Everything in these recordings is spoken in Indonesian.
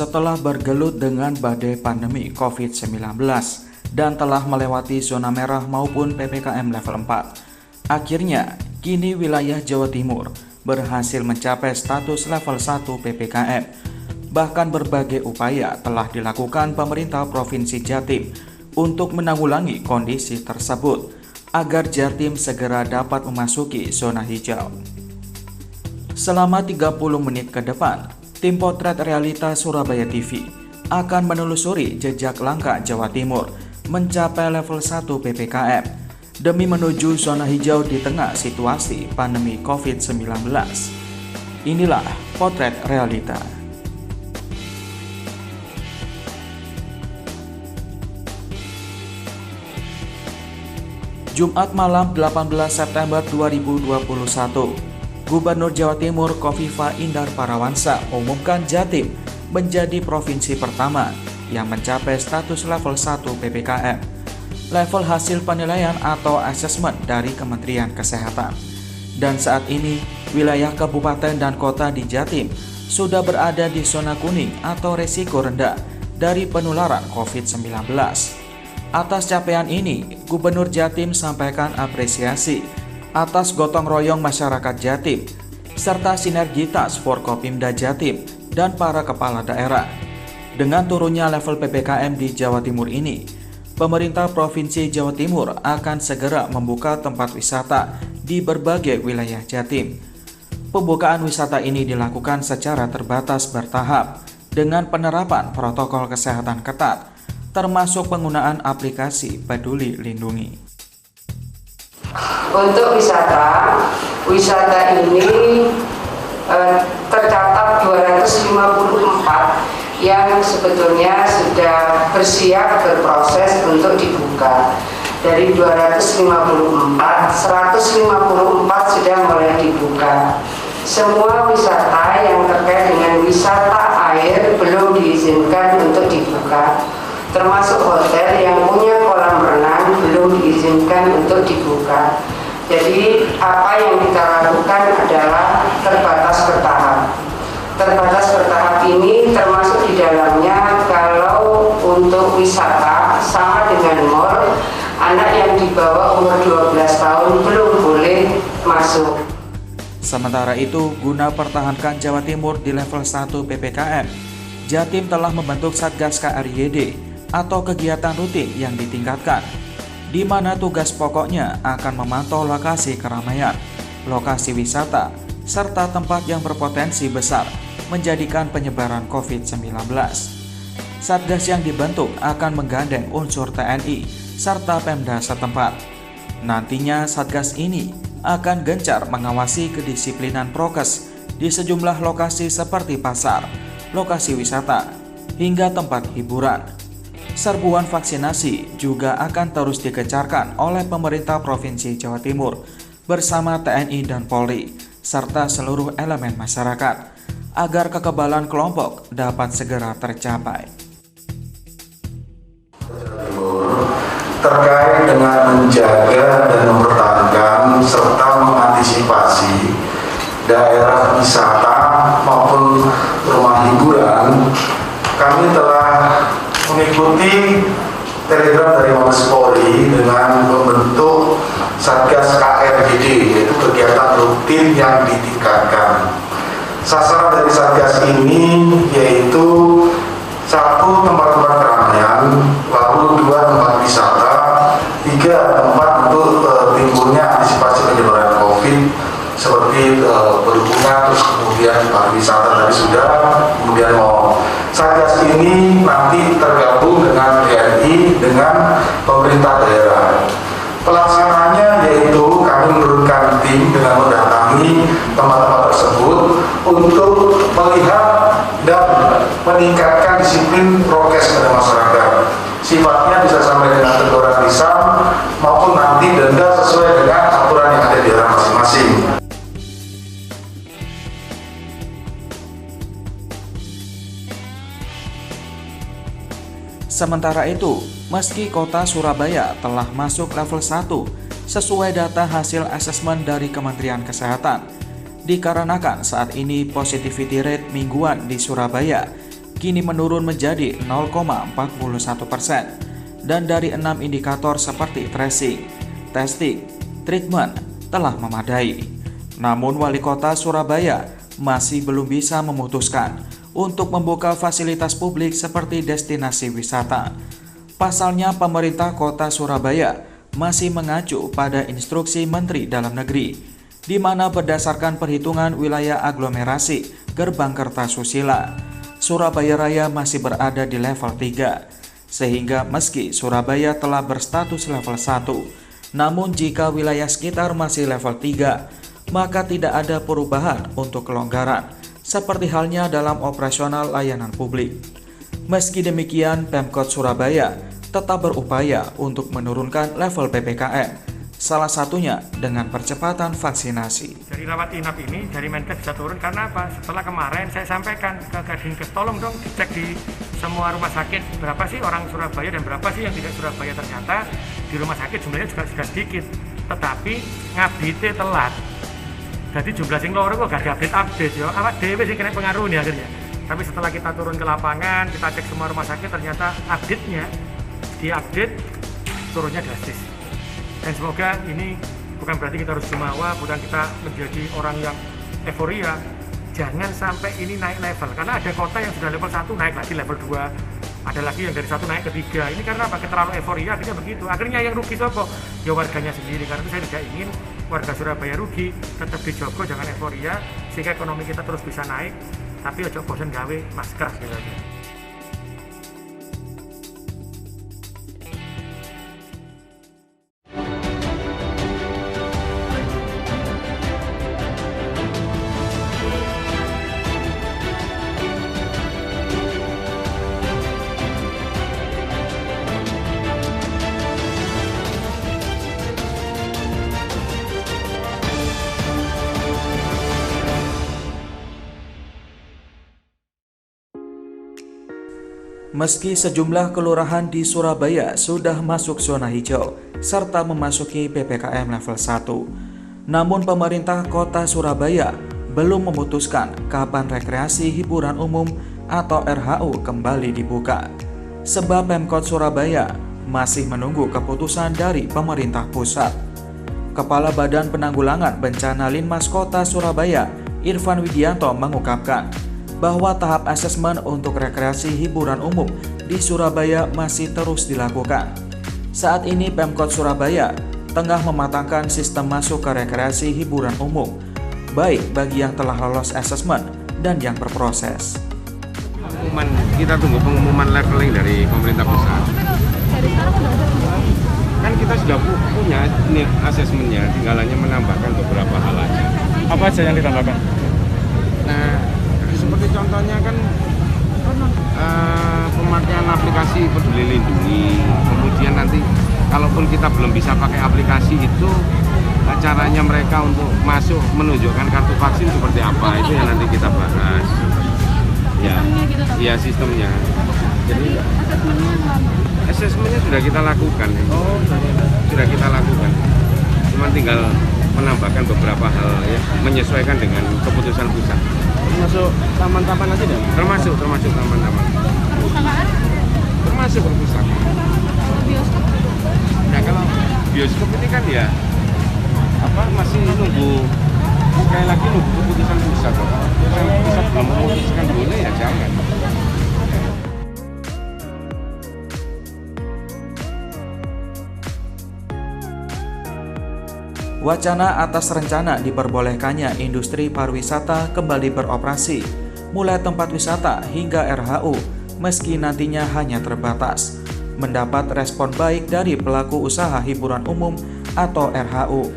setelah bergelut dengan badai pandemi COVID-19 dan telah melewati zona merah maupun PPKM level 4. Akhirnya, kini wilayah Jawa Timur berhasil mencapai status level 1 PPKM. Bahkan berbagai upaya telah dilakukan pemerintah Provinsi Jatim untuk menanggulangi kondisi tersebut agar Jatim segera dapat memasuki zona hijau. Selama 30 menit ke depan, tim Potret Realita Surabaya TV akan menelusuri jejak langkah Jawa Timur mencapai level 1 PPKM demi menuju zona hijau di tengah situasi pandemi COVID-19. Inilah Potret Realita. Jumat malam 18 September 2021, Gubernur Jawa Timur Khofifah Indar Parawansa mengumumkan Jatim menjadi provinsi pertama yang mencapai status level 1 PPKM. Level hasil penilaian atau asesmen dari Kementerian Kesehatan. Dan saat ini, wilayah kabupaten dan kota di Jatim sudah berada di zona kuning atau resiko rendah dari penularan COVID-19. Atas capaian ini, Gubernur Jatim sampaikan apresiasi atas gotong royong masyarakat Jatim, serta sinergitas Forkopimda Jatim dan para kepala daerah. Dengan turunnya level PPKM di Jawa Timur ini, pemerintah Provinsi Jawa Timur akan segera membuka tempat wisata di berbagai wilayah Jatim. Pembukaan wisata ini dilakukan secara terbatas bertahap dengan penerapan protokol kesehatan ketat, termasuk penggunaan aplikasi Peduli Lindungi. Untuk wisata ini tercatat 254 yang sebetulnya sudah bersiap berproses untuk dibuka. Dari 254, 154 sudah mulai dibuka. Semua wisata yang terkait dengan wisata air belum diizinkan untuk dibuka. Termasuk hotel yang punya kolam renang belum diizinkan untuk dibuka. Jadi apa yang kita lakukan adalah terbatas bertahap. Terbatas bertahap ini termasuk di dalamnya kalau untuk wisata sama dengan mal, anak yang di bawah umur 12 tahun belum boleh masuk. Sementara itu, guna pertahankan Jawa Timur di level 1 PPKM, Jatim telah membentuk Satgas KRYD atau kegiatan rutin yang ditingkatkan, di mana tugas pokoknya akan memantau lokasi keramaian, lokasi wisata, serta tempat yang berpotensi besar menjadikan penyebaran COVID-19. Satgas yang dibentuk akan menggandeng unsur TNI serta Pemda setempat. Nantinya Satgas ini akan gencar mengawasi kedisiplinan prokes di sejumlah lokasi seperti pasar, lokasi wisata, hingga tempat hiburan. Serbuan vaksinasi juga akan terus digencarkan oleh pemerintah Provinsi Jawa Timur bersama TNI dan Polri serta seluruh elemen masyarakat agar kekebalan kelompok dapat segera tercapai. Terkait dengan menjaga dan mempertahankan serta mengantisipasi daerah wisata maupun rumah hiburan, kami telah mengikuti telegram dari Mabes Polri dengan membentuk Satgas KRYD, yaitu kegiatan rutin yang ditingkatkan. Sasaran dari Satgas ini yaitu 1 tempat-tempat keramaian, lalu 2 tempat wisata, 3 tempat untuk timbulnya antisipasi penyebaran COVID seperti perhubungan, terus kemudian pariwisata tadi sudah, kemudian mal. Satgas ini nanti tergabung dengan TNI dengan pemerintah daerah. Pelaksananya yaitu kami menurunkan tim dengan mendatangi tempat-tempat tersebut untuk melihat dan meningkatkan disiplin prokes pada masyarakat. Sifatnya bisa sampai dengan teguran lisan maupun nanti denda sesuai dengan aturan yang ada di daerah masing-masing. Sementara itu, meski kota Surabaya telah masuk level 1 sesuai data hasil asesmen dari Kementerian Kesehatan, dikarenakan saat ini positivity rate mingguan di Surabaya kini menurun menjadi 0,41%. Dan dari 6 indikator seperti tracing, testing, treatment telah memadai. Namun Wali Kota Surabaya masih belum bisa memutuskan untuk membuka fasilitas publik seperti destinasi wisata. Pasalnya pemerintah Kota Surabaya masih mengacu pada instruksi Menteri Dalam Negeri, di mana berdasarkan perhitungan wilayah aglomerasi Gerbang Kertasusila, Surabaya Raya masih berada di level 3. Sehingga meski Surabaya telah berstatus level 1, namun jika wilayah sekitar masih level 3, maka tidak ada perubahan untuk kelonggaran, seperti halnya dalam operasional layanan publik. Meski demikian, Pemkot Surabaya tetap berupaya untuk menurunkan level PPKM, salah satunya dengan percepatan vaksinasi. Dari rawat inap ini, dari Menkes bisa turun karena apa? Setelah kemarin saya sampaikan ke Kadinkes, tolong dong dicek di semua rumah sakit berapa sih orang Surabaya dan berapa sih yang tidak Surabaya. Ternyata di rumah sakit jumlahnya juga sudah sedikit, tetapi ngabite telat. Jadi jumlah sing loro kok gak update ya, awak dhewe sing kena pengaruh nih akhirnya. Tapi setelah kita turun ke lapangan, kita cek semua rumah sakit, ternyata update-nya diupdate turunnya drastis. Dan semoga ini bukan berarti kita harus jumawa, bukan kita menjadi orang yang euforia. Jangan sampai ini naik level, karena ada kota yang sudah level 1 naik lagi level 2, ada lagi yang dari 1 naik ke 3. Ini karena apa? Terlalu euforia, akhirnya begitu. Akhirnya yang rugi siapa? Ya warganya sendiri. Karena itu saya tidak ingin warga Surabaya rugi, tetap dijogo, jangan euforia, sehingga ekonomi kita terus bisa naik. Tapi ojo bosan gawe masker gitu. Meski sejumlah kelurahan di Surabaya sudah masuk zona hijau serta memasuki PPKM level 1, namun pemerintah Kota Surabaya belum memutuskan kapan rekreasi hiburan umum atau RHU kembali dibuka. Sebab Pemkot Surabaya masih menunggu keputusan dari pemerintah pusat. Kepala Badan Penanggulangan Bencana Linmas Kota Surabaya, Irfan Widianto mengungkapkan bahwa tahap asesmen untuk rekreasi hiburan umum di Surabaya masih terus dilakukan. Saat ini Pemkot Surabaya tengah mematangkan sistem masuk ke rekreasi hiburan umum, baik bagi yang telah lolos asesmen dan yang berproses. Kita tunggu pengumuman leveling dari pemerintah pusat. Kan kita sudah punya ini asesmennya, tinggal hanya menambahkan beberapa hal aja. Apa aja yang ditambahkan? Nah, seperti contohnya kan pemakaian aplikasi Peduli Lindungi, kemudian nanti kalaupun kita belum bisa pakai aplikasi itu, caranya mereka untuk masuk menunjukkan kartu vaksin seperti apa, itu yang nanti kita bahas. Ya sistemnya. Jadi asesmennya sudah kita lakukan. Sudah kita lakukan. Cuma tinggal menambahkan beberapa hal ya, menyesuaikan dengan keputusan pusat. Termasuk taman-taman aja deh? Termasuk taman-taman. Termasuk perpustakaan. Bioskop? Nah kalau bioskop ini kan ya masih nunggu, sekali lagi nunggu keputusan pusat. Kalau pusat belum memutuskan boleh ya jangan. Wacana atas rencana diperbolehkannya industri pariwisata kembali beroperasi, mulai tempat wisata hingga RHU, meski nantinya hanya terbatas, mendapat respon baik dari pelaku usaha hiburan umum atau RHU.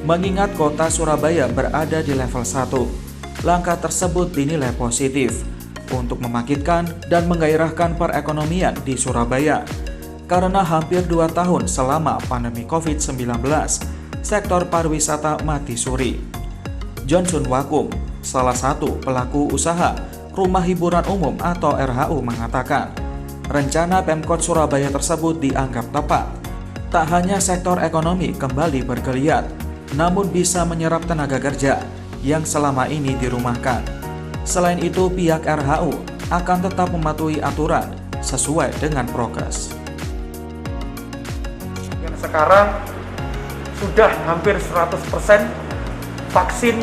Mengingat Kota Surabaya berada di level 1, langkah tersebut dinilai positif untuk membangkitkan dan menggairahkan perekonomian di Surabaya. Karena hampir 2 tahun selama pandemi COVID-19, sektor pariwisata mati suri. Johnson Wakum, salah satu pelaku usaha rumah hiburan umum atau RHU, mengatakan rencana Pemkot Surabaya tersebut dianggap tepat. Tak hanya sektor ekonomi kembali bergeliat, namun bisa menyerap tenaga kerja yang selama ini dirumahkan. Selain itu, pihak RHU akan tetap mematuhi aturan sesuai dengan prokes. Yang sekarang sudah hampir 100% vaksin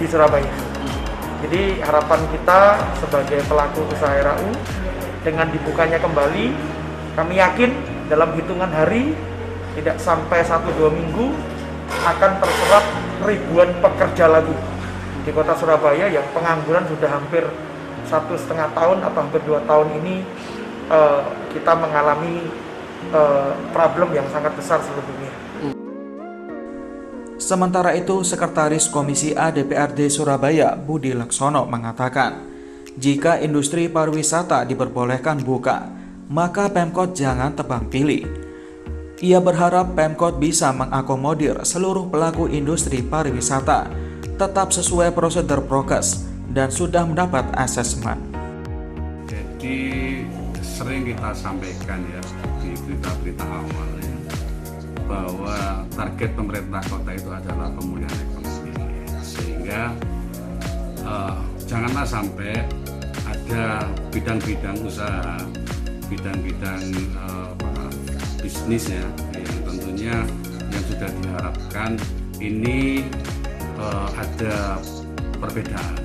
di Surabaya. Jadi harapan kita sebagai pelaku usaha RAU dengan dibukanya kembali, kami yakin dalam hitungan hari, tidak sampai 1-2 minggu, akan terserap ribuan pekerja lagi di kota Surabaya yang pengangguran sudah hampir 1,5 tahun atau hampir 2 tahun ini. Kita mengalami problem yang sangat besar seluruh dunia. Sementara itu, Sekretaris Komisi A DPRD Surabaya Budi Laksono mengatakan, jika industri pariwisata diperbolehkan buka, maka Pemkot jangan tebang pilih. Ia berharap Pemkot bisa mengakomodir seluruh pelaku industri pariwisata, tetap sesuai prosedur prokes dan sudah mendapat asesmen. Jadi sering kita sampaikan ya di berita-berita awal ya, bahwa target pemerintah kota itu adalah pemulihan ekonomi, sehingga janganlah sampai ada bidang-bidang usaha, bidang-bidang bisnis ya, yang tentunya yang sudah diharapkan ini ada perbedaan.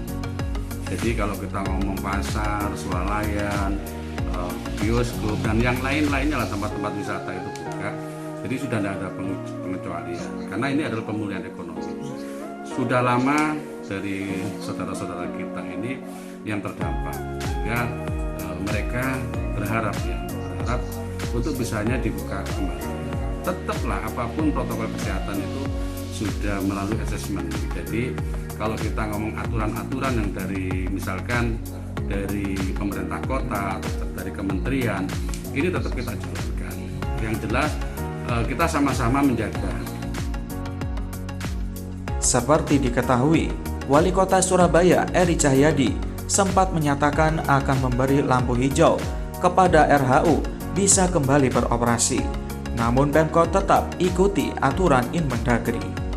Jadi kalau kita ngomong pasar, swalayan, bioskop dan yang lain-lainnya lah, tempat-tempat wisata itu buka, jadi sudah tidak ada pengecualian karena ini adalah pemulihan ekonomi. Sudah lama dari saudara-saudara kita ini yang terdampak, sehingga mereka berharap untuk bisanya dibuka kembali. Tetaplah apapun protokol kesehatan itu sudah melalui asesmen. Jadi kalau kita ngomong aturan-aturan yang dari misalkan dari pemerintah kota atau dari kementerian, ini tetap kita jalankan. Yang jelas kita sama-sama menjaga. Seperti diketahui, Wali Kota Surabaya Eri Cahyadi sempat menyatakan akan memberi lampu hijau kepada RHU bisa kembali beroperasi. Namun Pemkot tetap ikuti aturan Inmendagri.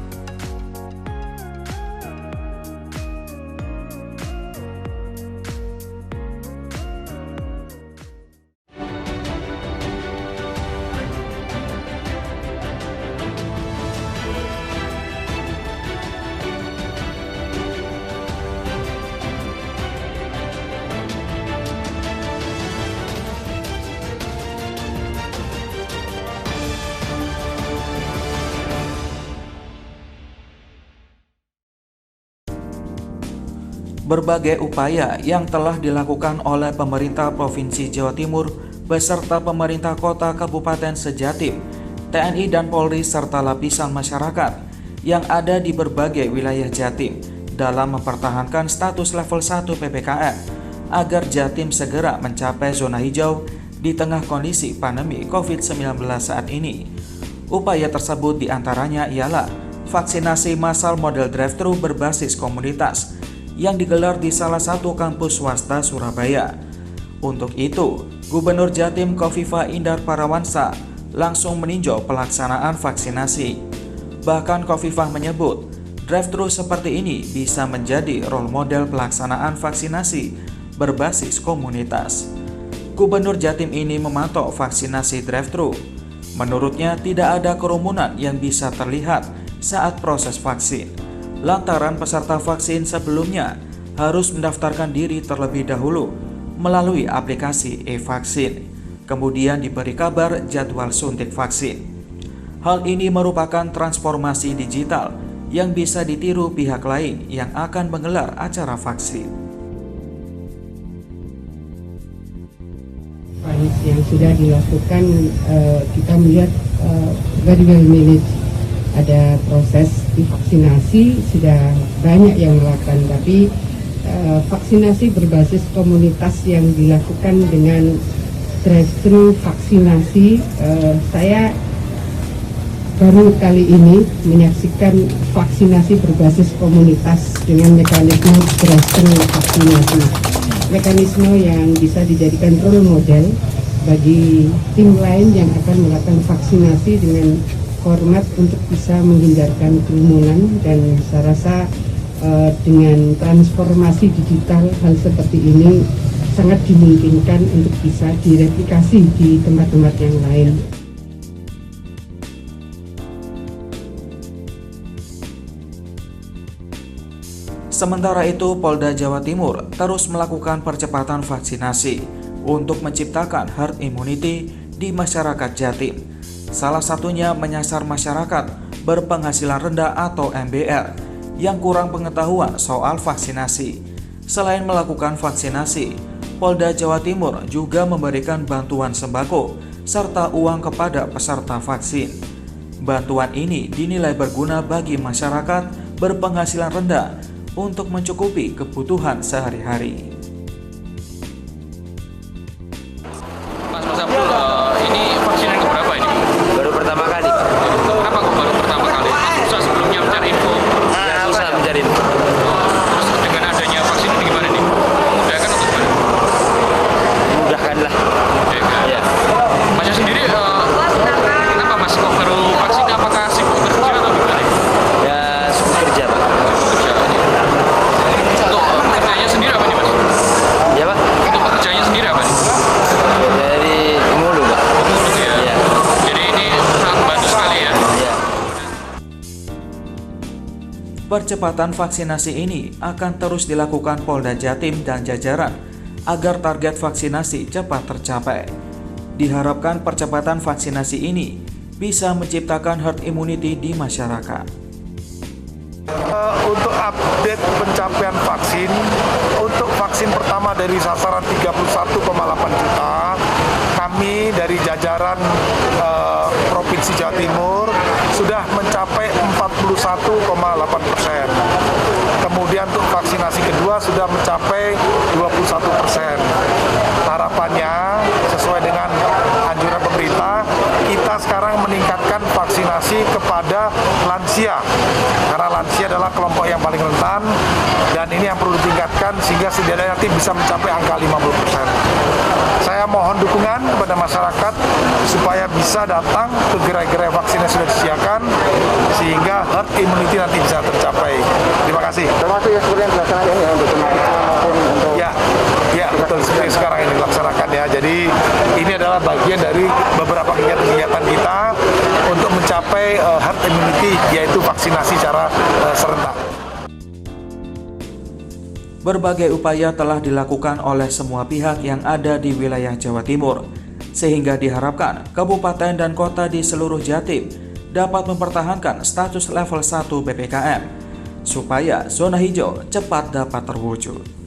Berbagai upaya yang telah dilakukan oleh pemerintah Provinsi Jawa Timur beserta pemerintah kota Kabupaten Sejatim, TNI dan Polri serta lapisan masyarakat yang ada di berbagai wilayah Jatim dalam mempertahankan status level 1 PPKM agar Jatim segera mencapai zona hijau di tengah kondisi pandemi COVID-19 saat ini. Upaya tersebut diantaranya ialah vaksinasi massal model drive-thru berbasis komunitas yang digelar di salah satu kampus swasta Surabaya. Untuk itu, Gubernur Jatim Khofifah Indar Parawansa langsung meninjau pelaksanaan vaksinasi. Bahkan Khofifah menyebut, drive-thru seperti ini bisa menjadi role model pelaksanaan vaksinasi berbasis komunitas. Gubernur Jatim ini memantau vaksinasi drive-thru. Menurutnya tidak ada kerumunan yang bisa terlihat saat proses vaksin, lantaran peserta vaksin sebelumnya harus mendaftarkan diri terlebih dahulu melalui aplikasi e-vaksin, kemudian diberi kabar jadwal suntik vaksin. Hal ini merupakan transformasi digital yang bisa ditiru pihak lain yang akan menggelar acara vaksin. Yang sudah dilakukan, kita melihat very well managed. Ada proses divaksinasi, sudah banyak yang melakukan, tapi vaksinasi berbasis komunitas yang dilakukan dengan drive-thru vaksinasi, saya baru kali ini menyaksikan vaksinasi berbasis komunitas dengan mekanisme drive-thru vaksinasi, mekanisme yang bisa dijadikan role model bagi tim lain yang akan melakukan vaksinasi dengan format untuk bisa menghindarkan kerumunan, dan saya rasa dengan transformasi digital, hal seperti ini sangat dimungkinkan untuk bisa direplikasi di tempat-tempat yang lain. Sementara itu, Polda Jawa Timur terus melakukan percepatan vaksinasi untuk menciptakan herd immunity di masyarakat Jatim. Salah satunya menyasar masyarakat berpenghasilan rendah atau MBR yang kurang pengetahuan soal vaksinasi. Selain melakukan vaksinasi, Polda Jawa Timur juga memberikan bantuan sembako serta uang kepada peserta vaksin. Bantuan ini dinilai berguna bagi masyarakat berpenghasilan rendah untuk mencukupi kebutuhan sehari-hari. Mas Abdul, ini vaksin yang keberapa ini? Baru pertama kali. Kenapa kok baru pertama kali? Susah sebelumnya mencari info? Susah mencari info. Terus dengan adanya vaksin ini gimana nih? Memudahkan atau gimana? Memudahkan lah. Ya. Masnya sendiri, kenapa Mas kok baru vaksin? Apakah sibuk kerja atau gimana? Ya, sibuk kerja Pak. Untuk pekerjaannya sendiri apa nih Mas? Ya Pak? Untuk pekerjaannya sendiri apa nih? Dari Mulu Pak. Pemulung ya? Iya. Jadi ini sangat membantu sekali ya? Iya. Percepatan vaksinasi ini akan terus dilakukan Polda Jatim dan jajaran agar target vaksinasi cepat tercapai. Diharapkan percepatan vaksinasi ini bisa menciptakan herd immunity di masyarakat. Untuk update pencapaian vaksin, untuk vaksin pertama dari sasaran 31,8 juta, kami dari jajaran Provinsi Jawa Timur sudah mencapai 41,8%. Kemudian untuk vaksinasi kedua sudah mencapai 21%. Harapannya sesuai dengan anjuran pemerintah, kita sekarang meningkatkan vaksinasi kepada lansia. Karena lansia adalah kelompok yang paling rentan dan ini yang perlu ditingkatkan sehingga setidaknya nanti bisa mencapai angka 50%. Saya mohon dukungan kepada masyarakat supaya bisa datang ke gerai-gerai vaksin yang sudah disediakan sehingga herd immunity nanti bisa tercapai. Terima kasih. Termasuk yang seperti yang dilaksanakan ya untuk maupun untuk Ya betul seperti sekarang ini dilaksanakan ya. Jadi ini adalah bagian dari beberapa kegiatan kita untuk mencapai herd immunity, yaitu vaksinasi secara serentak. Berbagai upaya telah dilakukan oleh semua pihak yang ada di wilayah Jawa Timur, sehingga diharapkan kabupaten dan kota di seluruh Jatim dapat mempertahankan status level 1 PPKM, supaya zona hijau cepat dapat terwujud.